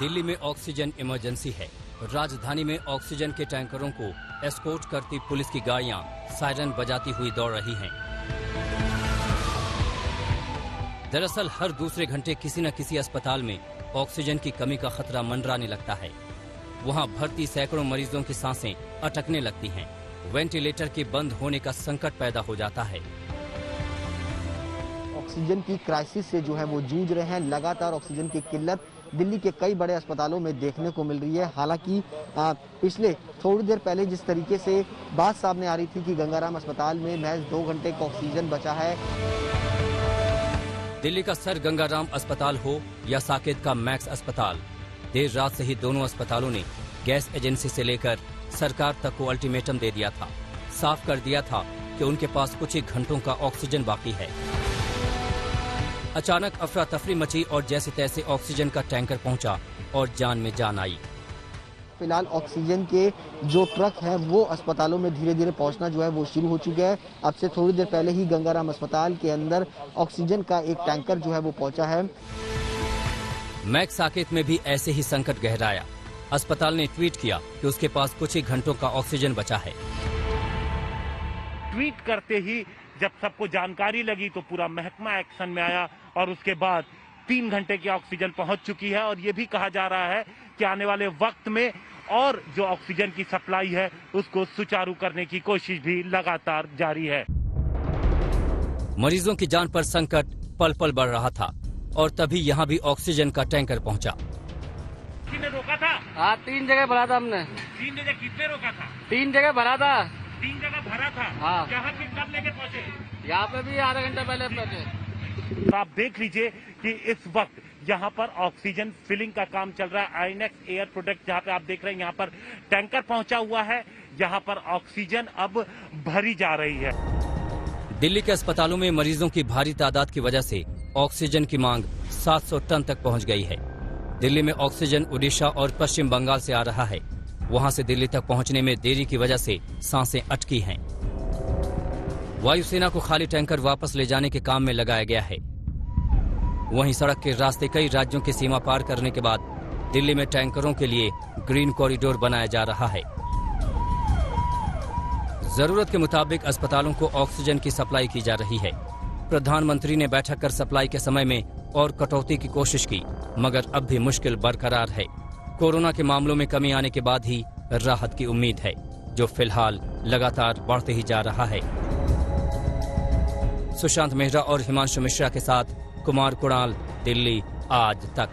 दिल्ली में oxygen emergency है। राजधानी में ऑक्सीजन के टैंकरों को एस्कॉर्ट करती पुलिस की गाड़ियां सायरन बजाती हुई दौड़ रही हैं। दरअसल हर दूसरे घंटे किसी न किसी अस्पताल में ऑक्सीजन की कमी का खतरा मंडराने लगता है। वहां भर्ती सैकड़ों मरीजों की सांसें अटकने लगती हैं। वेंटिलेटर के बंद होने का संकट पैदा हो जाता है। ऑक्सीजन की क्राइसिस से जो है वो जूझ रहे हैं। लगातार ऑक्सीजन की किल्लत दिल्ली के कई बड़े अस्पतालों में देखने को मिल रही है। हालांकि पिछले थोड़ी देर पहले जिस तरीके से बात सामने आ रही थी कि गंगाराम अस्पताल में महज 2 घंटे का ऑक्सीजन बचा है। दिल्ली का सर गंगाराम अस्पताल हो या साकेत का मैक्स अस्पताल, देर रात से ही दोनों अस्पतालों ने गैस एजेंसी से लेकर सरकार तक को अल्टीमेटम दे दिया था। साफ कर दिया था कि उनके पास कुछ ही घंटों का ऑक्सीजन बाकी है। अचानक अफरा तफरी मची और जैसे तैसे ऑक्सीजन का टैंकर पहुंचा और जान में जान आई। फिलहाल ऑक्सीजन के जो ट्रक हैं वो अस्पतालों में धीरे धीरे पहुंचना जो है वो शुरू हो चुका है। अब से थोड़ी देर पहले ही गंगाराम अस्पताल के अंदर ऑक्सीजन का एक टैंकर जो है वो पहुंचा है। मैक्स साकेत में भी ऐसे ही संकट गहराया। अस्पताल ने ट्वीट किया कि उसके पास कुछ ही घंटों का ऑक्सीजन बचा है। ट्वीट करते ही जब सबको जानकारी लगी तो पूरा महकमा एक्शन में आया और उसके बाद 3 घंटे की ऑक्सीजन पहुंच चुकी है। और ये भी कहा जा रहा है कि आने वाले वक्त में और जो ऑक्सीजन की सप्लाई है उसको सुचारू करने की कोशिश भी लगातार जारी है। मरीजों की जान पर संकट पल पल बढ़ रहा था और तभी यहाँ भी ऑक्सीजन का टैंकर पहुंचा। किसने रोका था? हाँ, 3 जगह भरा था हमने। 3 जगह किसने रोका था? 3 जगह भरा था। 3 जगह भरा था। हाँ। यहाँ पे कब लेके पहुँचे? यहाँ पे भी आधा घंटा पहले पहुंचे। तो आप देख लीजिए कि इस वक्त यहाँ पर ऑक्सीजन फिलिंग का काम चल रहा है। आईनेक्स एयर प्रोडक्ट जहाँ पे आप देख रहे हैं यहाँ पर टैंकर पहुंचा हुआ है। यहाँ पर ऑक्सीजन अब भरी जा रही है। दिल्ली के अस्पतालों में मरीजों की भारी तादाद की वजह से ऑक्सीजन की मांग 700 टन तक पहुंच गई है। दिल्ली में ऑक्सीजन उड़ीसा और पश्चिम बंगाल से आ रहा है। वहां से दिल्ली तक पहुंचने में देरी की वजह से सांसें अटकी हैं। वायुसेना को खाली टैंकर वापस ले जाने के काम में लगाया गया है। वहीं सड़क के रास्ते कई राज्यों की सीमा पार करने के बाद दिल्ली में टैंकरों के लिए ग्रीन कॉरिडोर बनाया जा रहा है। जरूरत के मुताबिक अस्पतालों को ऑक्सीजन की सप्लाई की जा रही है। प्रधानमंत्री ने बैठक कर सप्लाई के समय में और कटौती की कोशिश की, मगर अब भी मुश्किल बरकरार है। कोरोना के मामलों में कमी आने के बाद ही राहत की उम्मीद है, जो फिलहाल लगातार बढ़ते ही जा रहा है। सुशांत मेहरा और हिमांशु मिश्रा के साथ कुमार कुणाल, दिल्ली आज तक।